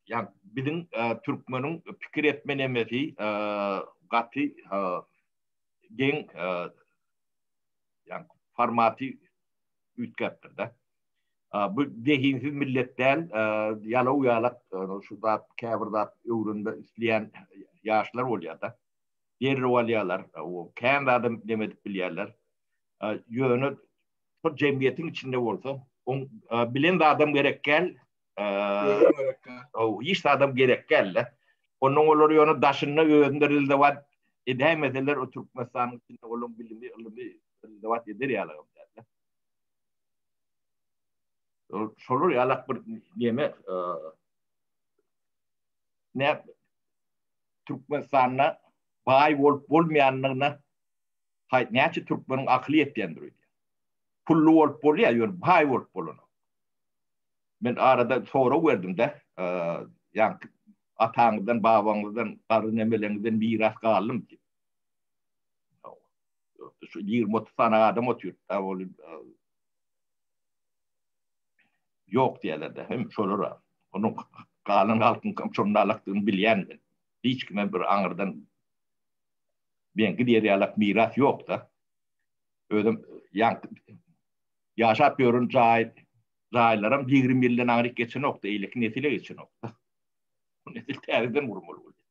Yani bizim Türkmenin pikir etme nemesi gaty gen yani formatı ütkatdır da. Bu dehinsiz milletler yala uyalak şu da kəbirdat öwründe isleyen yaşlar oluyor da. Diğer olyalar o kendi adam demedik bilýärler. Yönü o cemiyetin içinde olsa bilen de adam gerek gel. O iş adam gerek gel. Onun olur yönü daşınna öğrendirildi var. Edemedeler o Türkmenistan'ın içinde olan bilimi var eder yalar. Şolur yalak bir yeme ne Türkmenistan'a bay olup olmayanlarına näçe Türkmenin aklı etdiýendir. Pullu olup bolýar, ýöne bay olup bolany. Men arada soru verdim de, yani ataňyzdan, babaňyzdan, gary nemeleňizden miras galym ki. Şu 20 sana adam oturup yok diýerler hem şolara. Onun galan halkyn şondalykyny bilýän. Hiç kime bir aňyrdan ben gidiýärlik miras yok da. Ödüm yani yaşap ýörün jaýlarym 20 ýyldan aňyr geçen nokta, eýleki nesile geçen nokta. Bu nesil täzeden gurmaly boldy.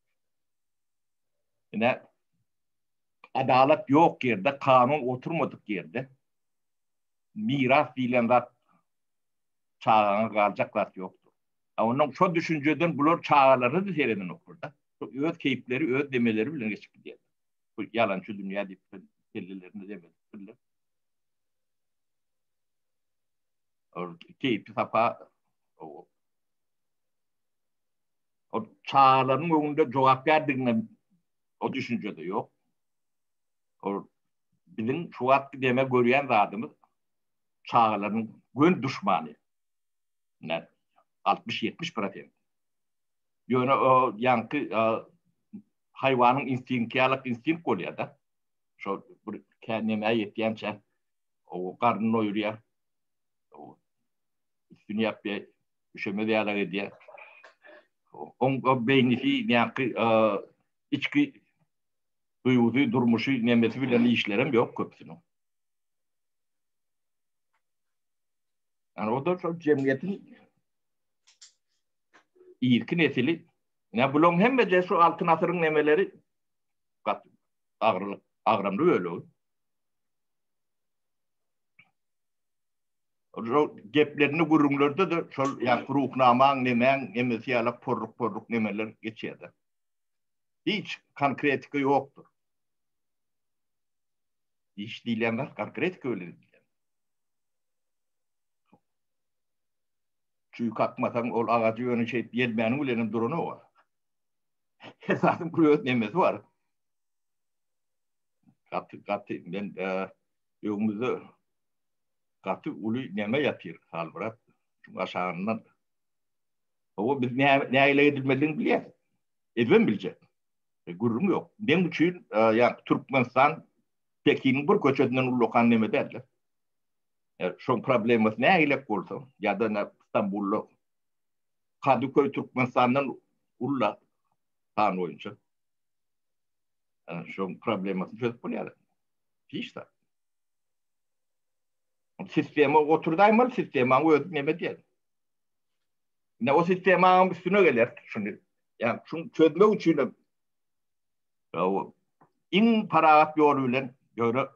Ine adalet yok yerde, kanun oturmadık yerde miras diýilen zat çağına galjak zat yoktur. Onun şu düşünceden bular çağları da sereden okurda. Öz keyipleri, öz demeleri bilen geçip gidiyor. Bu yalançı dünya diýip kellelerinde demedik. O keyip sapa o çağların önünde cevap verdiğinde o düşüncede yok. O bizim şu vakti deme görüyen zadımız çağların gün düşmanı. Ne 60-70%. Yöne o yankı hayvanın instinktiyalak instinkt oluyor da. Şu kendime yetkençe o karnını oyuruyor. O üstünü yapıyor. Üşeme diyalar ediyor. O beynisi yankı içki duyuduğu durmuşu nemesi bilen işlerim yok köpsünün. Yani o da çok cemiyetin ilki nesili. Ne bulun hem de şu altın asırın nemeleri ağramlı öyle olur. O geplerini gurumlarda da şol yani kuruknaman nemen nemesi yalak porruk nemeler geçiyor. Hiç konkretika yoktur. Hiç diýlenler konkretika öyle değil. Çünkü kalkmasan ol ağacı yönü şey yelmenin ulenin durunu var. Esasın kuruyot nemesi var. Katı ben yolumuzda katı ulu neme yapıyor halburat. Çünkü aşağından. O biz ne ile edilmediğini biliyor. Edilmem bilecek. Gururum yok. Benim için yani Türkmenistan Pekin'in bir köçödünden ulukan neme derler. Şu problemimiz ne ile olsa ya da İstanbul'da Kadıköy Türkmenistan'dan ulla tan oyuncu. Yani şu problemimiz çözüp buluyor. Hiç de. Sisteme oturdaymalı sisteme ödüneme diye. Ne o sistemanın üstüne gelir şimdi. Yani şunu çözmek için in paragraf yoluyla göre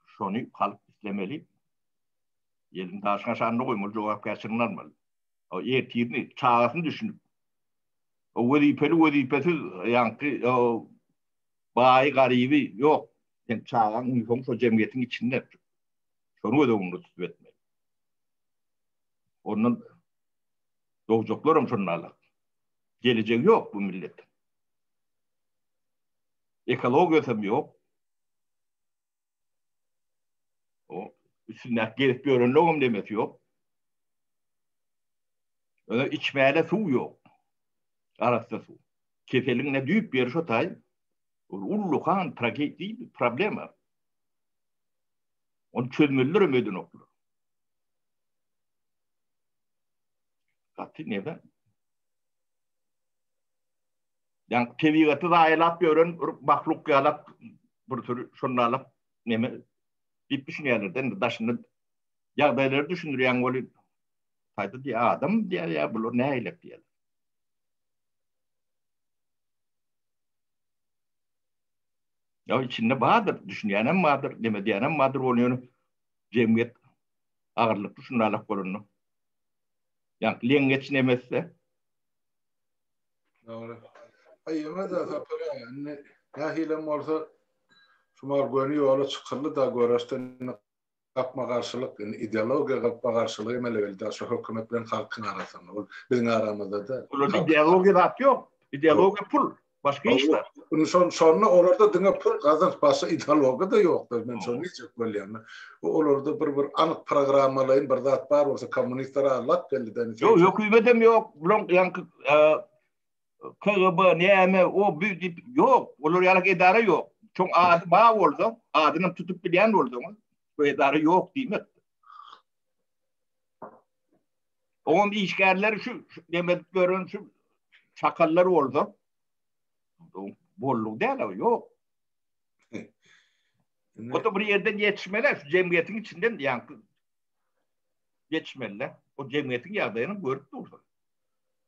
şunu halk istemeli. Yerin taşına şanlı koymalı, cevap kaçırılmalı. O yetirini, çağrısını düşünüp. O vazifesiz yani o bayi garibi yok. Yani çağın nüfusu cemiyetin içinde. Şunu da onu tutup etmeli. Onun doğacaklarım şunlarla. Geleceği yok bu millet. Ekologiyası yok. O üstünden gelip bir öğrenliğim demesi yok. Öyle içmeyene su yok. Arasında su. Kefelin ne büyük bir şu tay. Ullukan tragedi bir problem var. Onu çözmeleri ömedin okulu. Katı neden? Yani tevigatı da ayılap görün, mahluk yalap, bir tür şunlarla neme bitmişin yerlerden daşını yağdayları düşünür yani öyle Hayda diye adam diye ya bulur ne eylep diye. Ya içinde vardır, düşünenem vardır, demediyenem vardır oluyor. Cemiyet ağırlıklı şunu alak kolunu. Yani lengeç nemezse. Doğru. Ayıma da tapara yani ya hilem olsa şumar görüyor ola çıkırlı da görüşten kapma karşılık ideoloji kapma karşılığı emeli de şu hükümet bilen halkın arasında. O bizim aramızda da. Olur ideoloji rahat yok. İdeoloji pul. Başka işler. Bunun sonra orada dine pul kazanç başka ideoloji da yoktur. Ben şunu diyecek böyleyim. Orada bir anık programlayın bir zat var olsa komünistler alak geldi. Yok hükümetim yok. Blok yankı KGB neyme o büyük yok. Olur yalak idare yok. Çok adı bağ oldu. Adını tutup bilen oldu mu? Bu idare yok değil mi? Onun işgalleri şu demek görün şu çakallar oldu. Bolluk değil yok. O da bir yerden yetişmeler. Şu cemiyetin içinden yankı geçmeliler. O cemiyetin yağdayını görüp durdu.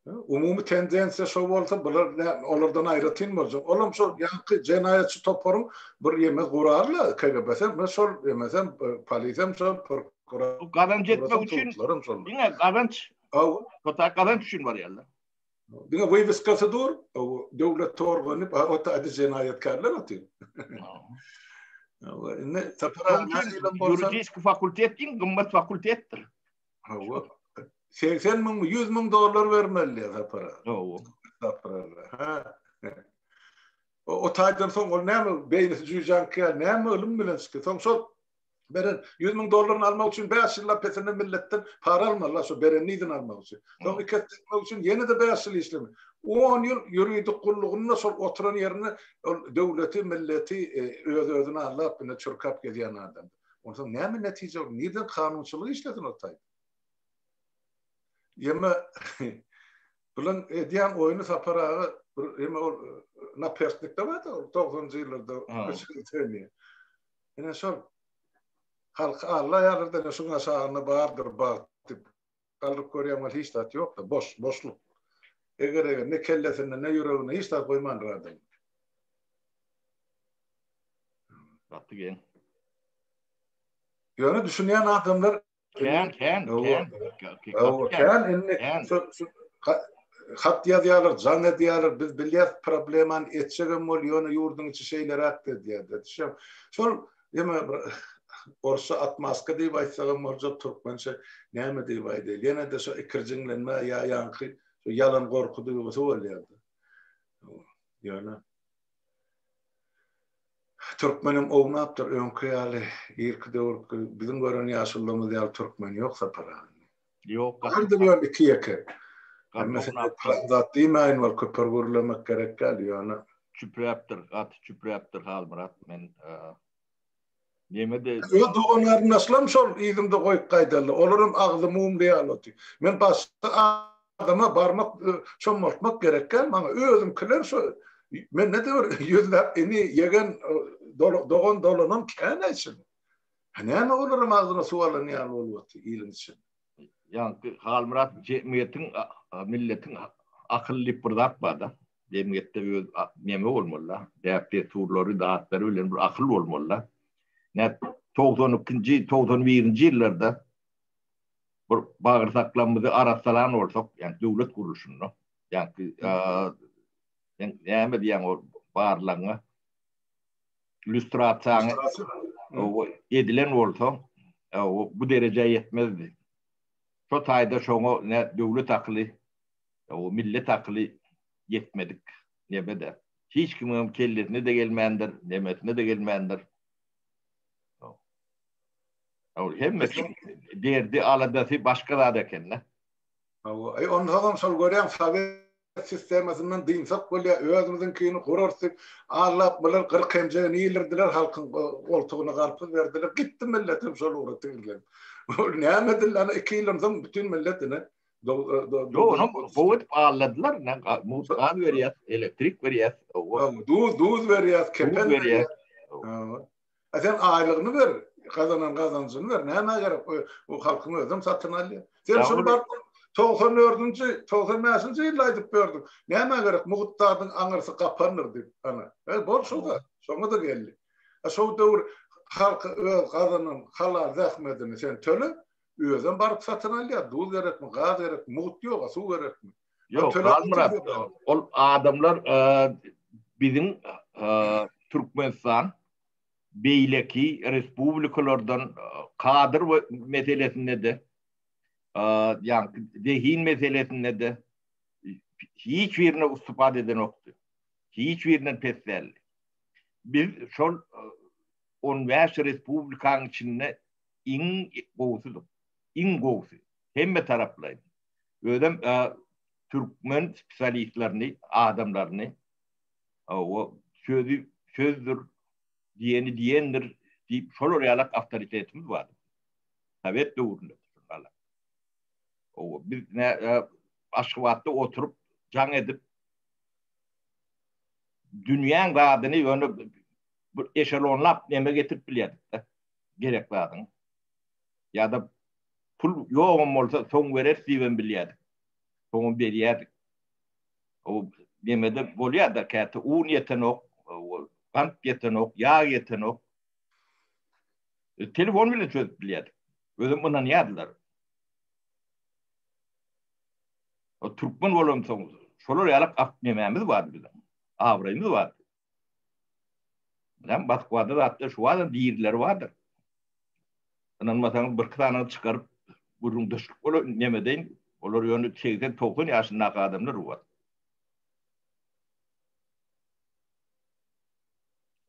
Umumi tendensiya şu olsa bular onlardan ayrıtayım mı hocam? Oğlum şu yankı cinayetçi toparın bir yemek kurarla KGB'sen ben sol yemesem polisem sol prokuratör. Kazanç etmek için yine kazanç. Kota kazanç için var yerler. Dine vayviskası dur. Devlet torbanı o da adı cinayetkarlar atıyor. Ne tapara Juridik fakültet değil, gımbat fakültettir. 80 bin, 100 bin dolar vermeli ya para. O taydan son o näme beýnesi jüýjanka näme ölüm bilen çıky. Son şol beren 100 bin dolarını almak için 5 yılla pesene milletten para almalar. Şu beren niden almak için. Son iketmek için yeni de 5 yıl işlemi. 10 yıl yürüydik kulluğuna sol oturan yerine devleti, milleti özüne alıp bine çırkap gelen adam. Ondan sonra näme netice olur? Neden kanunçılığı işledin o taydan? Yeme bulan ediyan oyunu saparağı yeme o na perspektifte var da 90'cı yıllarda söyleniyor. Yine şol halk Allah yarardan şuna sağına bağırdır bağırtıp kalıp koruyamal hiç tat yok da boşluk. Eğer ne kellesine ne yüreğine hiç tat koyman radım. Battı gen. Yani düşünen adamlar Can. Hat yazıyorlar, can ediyorlar, biz bilyat probleman etçegem ol, yonu yurdun içi şeyler aktı diye. Şol, yeme orsa atmaska diye baysagam orca Türkmençe näme diye baydı. Yine de şu ikircinlenme ya yankı, yalan korku duygusu oluyordu. Yani Türkmenim oğnaptır önküyali, bizim gören yaşıllığımız ya Türkmen yoksa para. Yok. Vardır yani iki yaka. Mesela zat demeyin var köper vurulamak gerek geliyor yani. Çüpreptir halmırat men yemede. Yo doğanların aslam sol izimde koyup kaydalı. Olurum ağzımım diye anlatıyor. Men başka adama barmak çomurtmak gerek gel. Bana özüm kılar şu. Men ne diyor? Yüzler ini yegen doğan dolanan kene için. Hani olurum ağzına sualın yani oluyor ilim için. Yani halmırat cemiyetin milletin akıllı bir zat var da cemiyette bir neme olmalı. Devlet turları dağıtları öyle bir akıl olmalı. Ne 92. 91. yıllarda bir bağırsaklarımızı arasalan olsak yani devlet kuruluşunu yani neme diyen o bağırlarına illüstrasyon edilen olsa bu dereceye yetmezdi. Şu tayda şoňa ne devlet aklı, o millet aklı yetmedik nebede. Hiç kimim kellesine de gelmeyendir, demesine de gelmeyendir. Hemmesin derdi aladası başka da ekenler. Ondan sol görýän Sovet sistemasinden diňsap bolýa özümizin kini kurarsyp Allah bilen 40 hemje niýildirdiler halkyň goltugyna garpy berdiler. Gitti milletim şol uğratylar. Näme dilläni 2 ýyldan bütün milletine Onu boğut bağladılar. Mutfağ veriyat, elektrik veriyat. Duz veriyat, kepen veriyat. Sen aylıgını ver, kazancını ver. Näme gerek o halkyň özüm satyn alýar. Sen şunu bak 94-95-nji ýylda aýdyp berdiň. Näme gerek mugutlaryň aňyrsy gapandyr diýip ana. Bol şoňa da geldi. Şo döwür halky öz gazanyň halal zähmetini sen töle özüň baryp satyn alýar. Dul gerekmi, gaz gerekmi, mugut ýok, su gerekmi? Yok, Murat, ol adamlar bizim Türkmenistan beýleki respublikalardan kadir meselesinde de yani dehin meselesinde de hiç birine istifade eden yoktu. Hiç birine peslerli. Biz şol 15 respublikanın içinde in goğusu. Hemme taraflaydı. Ödem Türkmen spesialistlerini, adamlarını o sözdür diyendir deyip şol orayalak avtoritetimiz vardı. Evet doğrudur. O biz Aşgabat'ta oturup can edip dünyanın adını yönü eşelonlap neme getirip biliyorduk da gerekli adını. Ya da pul yoğun olsa son verir diyen biliyorduk. Son biliyorduk. O nemede bolya da kâti un yetenok, kant yetenok, yağ yetenok. Telefon bile çözüp biliyorduk. Özüm bundan yadılar. O Türkmen olalım sonuçta. Şolar yalıp akmememiz vardı bizim. Avrayımız vardı. Hem Batıkvada da hatta şu vardı, diğerleri vardır. Anılmasanız bir kıtanı çıkarıp burun dışık olur, nemedeyin, olur yönü 80-90 yaşındaki adamlar var.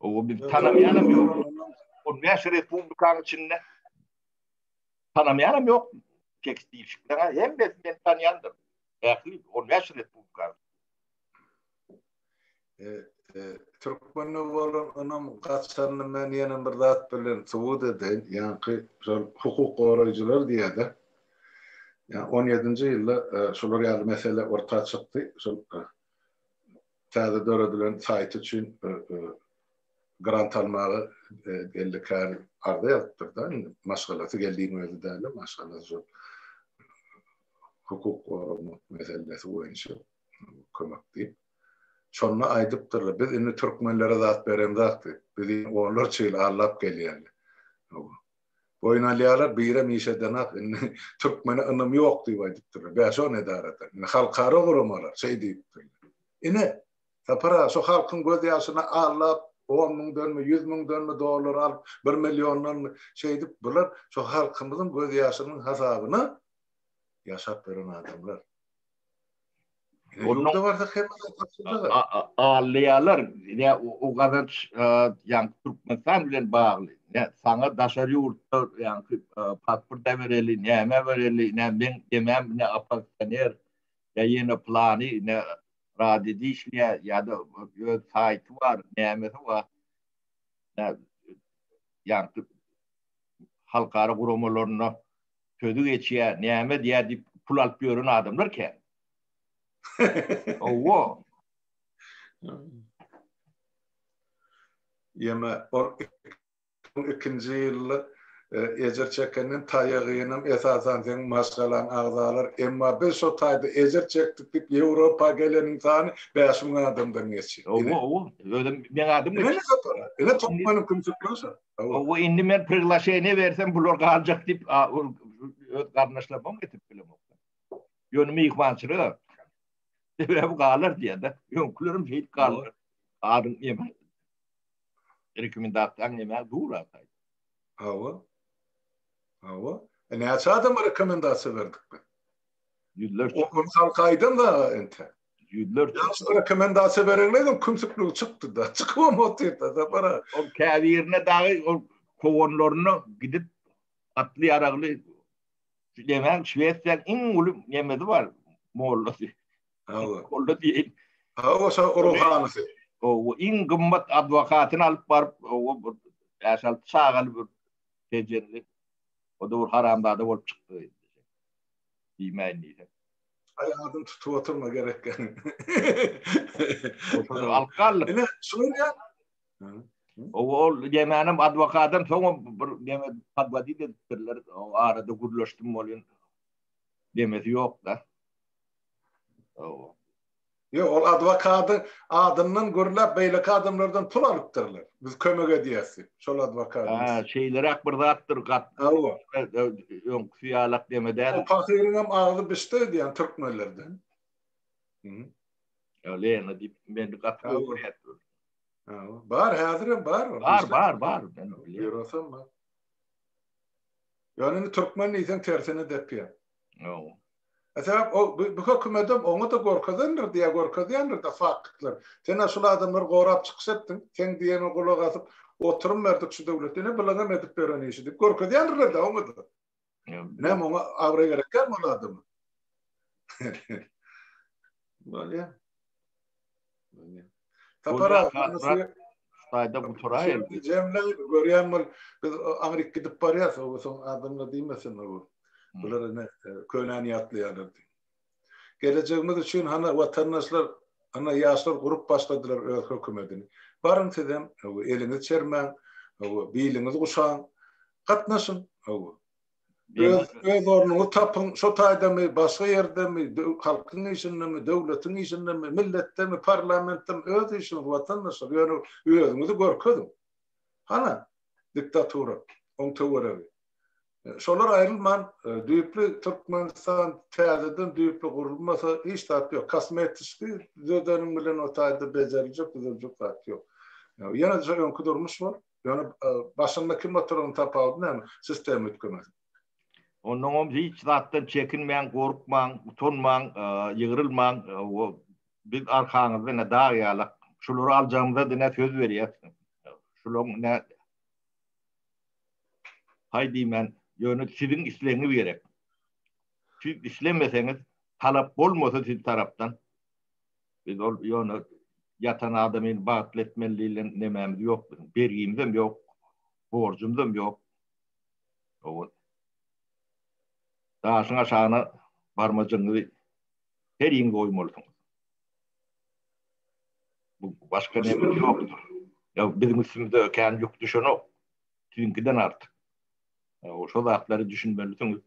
O bir tanımayanım yok. O Meşe Respublikanın içinde tanımayanım yok. Tekstilçiklere hem de ben tanıyandım. Belki o Meşe Respublikanın. Türkmenli bolan anam gaçarny men ýene bir zat bilen suwud edin, ýa-ni şol hukuk goraýjylar diýdi. Yani 17-nji ýylda şolar ýaly mesele ortaga çykdy. Şol täze döredilen saýt üçin grant almagy gellikär arda ýatypdy. Maşgalasy geldiğini özü däl, maşgalasy hukuk goraýma meselesi boýunça kömek diýip şonna aýdypdyrlar. Biz indi türkmenlere zat beremzakdy. Bizi onlar çyl allap gelýärler. Boýnalýarlar bire mişedenak türkmene ynym ýok diýip aýdypdyrlar. Beşon edarata. Halkara guramalar şey diýipdir. Ine tapara şu halkın göz ýaşyna allap 10 000 dönme, 100 000 dönme dolar alıp 1 milyondan şey edip bular şu halkımızın göz ýaşynyň hasabyny ýaşap beren adamlar. Onda varsa ağlayalar ya o kadar yani Türkmenistan bilen bağlı. Ya sana daşar yurtta yani pasport da vereli, neme vereli, ne ben demem ne apartmanyer ya yine planı ne radyo işliyor ya da sayt var, nemesi var. Yani halkara kurumalarına sözü geçiyor, neme diye pul alıp yürüyen adamlar ki. Oh, Yeme o ikinci ýyl ejer çekenin taýagynyň esasan sen maşgalan agzalar emma biz şo taýda ejer çekdik diýip Ýewropa geleniň sany 5.000 adamdan geçýär. Öyle men adım geçýär. Ele topmanyň kümsükleşe. O indi men priglasheni bersem bular galjak diýip öz garnaşlamam getip bilemok. Ýönümi ýykmançyry bu galar diýdi. Ýönklerim hiç galar. Adym ýeme. Rekomendasiýa ýeme dura taý. Hawa. Näçe adama rekomendasiýa berdik ben? Ýüzlerçe. O halkaýdan da ente. Ýüzlerçe. Ýa rekomendasiýa berenlerden kümsüklik çykdy da. Çykmamady da para. O käbirine dagy o kowonlaryny gidip atly aragly Süleyman Şweýçarýan iň uly ýemedi bar. Mollasy. Kolda diýil. Şo ruhanysy. O iň gymmat adwokatyny alyp baryp o ýaşal çağaly bir tejenli. O da haramda bolup çykdy. Diýmänli. Aýagyny tutup oturma gerekken. O alkallyk. Ene şuraya. O ýemänim adwokatym soň bir ýeme padwadi dediler. O arada gürleşdim bolýan. demesi yok da. Yo, ol advokatın adından görülüp beýleki adamlardan pul alypdyrlar. Biz kömek edýäsi. Şol advokatymyz. Şeyleri akbırdattır kat. Yok fiyalak demeden. O pakyryň hem ağzy bişdi diýen türkmenlerden. Öyle dip men kat görýär. Bar häzirim bar. Bar. Ben biliyorsam bar. Yani Türkmen isen tersine depýär. Esas o bu hökümetim oňa da gorkadandyr diýe gorkadýandyr da faktlar. Sen aşul adamlar gorap çykşatdyň. Sen diýene gulak asyp oturum berdik şu döwletine bilaga edip beren işi dip gorkadýandyr da oňa da. Näme oňa awra gerekär bu adam. Bolýa. Tapara Stayda bu toray. Jemle görýänmir biz Amerika gidip barýas, o soň adamlar diýmesin o. Bular ne könen ýatlaýarlar. Geleceğimiz için hana vatandaşlar, hana ýaşlar gurup başladylar öz hökümetini. Barın sedem, elini çermen, biýliňiz guşan, gatnaşyn. Öz ornuňy tapyň, şo taýdamy, başga ýerdemi, halkyň işindemi, döwletiň işindemi, milletdemi, parlamentdemi, öz işini vatandaşlar, ýöne özüňizi görkedim. Hana diktatura, oň töwerebi. Şolar ayrılman, düýpli Türkmenistan täzeden düýpli gurulmasa hiç tat ýok. Kosmetik dödeniň bilen o taýda bejerijek, düzeljek tat ýok. Ýene öňkü durmuş bar. Ýöne başynda kim oturan tapagy näme? Sistem ötkemek. Onuň hiç zatdan çekinmeň, gorkmaň, utanmaň, ýygyrylmaň, biz arkaňyzda daý ýalak. Şolary aljamyzda dine söz berýär. Şolaryň ne haydi men ýöne sizin işleňiz gerek. Siz işlemeseňiz, talap bolmasa siz tarapdan biz ol ýöne yatan adamyň bagtletmeliğiyle nemämiz ýok, bergimizem ýok, borjumzam ýok. O daşyň aşagyna barmagyňyzy her ýeňe goýmalysyň. Bu başga näme ýokdur. Ya bizim üstümizde öken ýok düşenok. Sizinkiden artyk. O şol zatları düşünmelisin.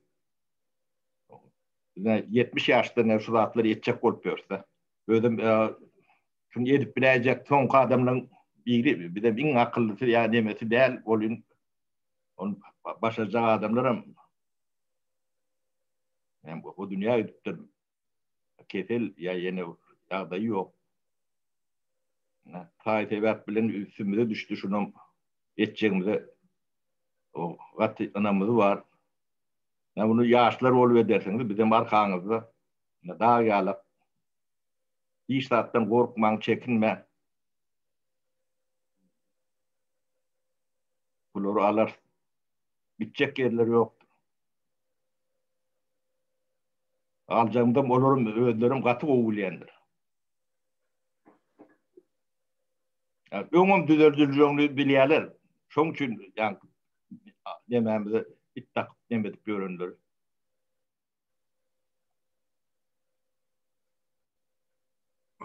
70 ýaşda şu zatları ýetjek bolup ýörse, özüm şunu edip biläjek soňky adamlaryň biri, bir de iň akyllysı ýa nemesi däl bolýan. On başajak adamlar hem bu dünýä edipdir. Kefil ýa ýene ýagdaý ýok. Taý sebäp bilen üstümize düşdi şunun etjegimize. O gatty anamyz bar. Ya bunu ýaşlar bolup ederseňiz bizim arkaňyzda daý ýalap. Hiç zatdan gorkmaň, çekinme. Bulary alar. Bitjek ýerler ýok. Aljamda bolarym özlerim gaty gowulýandyr. Öňüm düzeldirýäňi bilýärler. Şoň üçin ýa nemämizi ittak demedip görünler.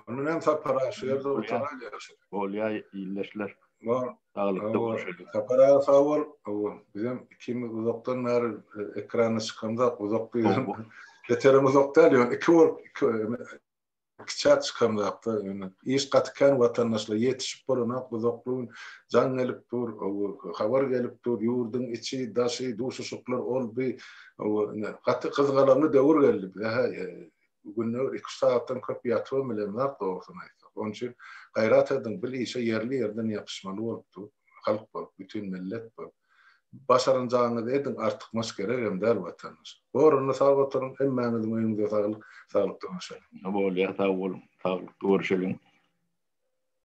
Onun hem saparaşyr da bolýar ýyllaşlar. Var. Daglikda bolşady. Sapara sawol, bizim kim uzakdan beri ekrana çıkanda uzak bizim yeterimiz uzakta ýa iki çat çıkamdakda ýöne iş gatkan watandaşlar ýetişip boranak uzaklygyň jan gelip dur, habar gelip dur, ýurdyň içi, daşy, duşuşuklar olby, gaty kızgalaryny döwür geldi. Günler 2 saatdan köp ýatwam bilen doğrusyny aýtsak. Onun üçin gaýrat edin, bil işe yerli yerden ýapyşmaly bolupdy. Halk bolup, bütün millet bolup. Başarınjağını edin, artykmas gerek hem däl watandaş. Boruny sağ oturun, hemmäňiziň öýüňizde sağlyk, saglyk döşelim. Bolýar, sağ bolun, saglyk görüşelim.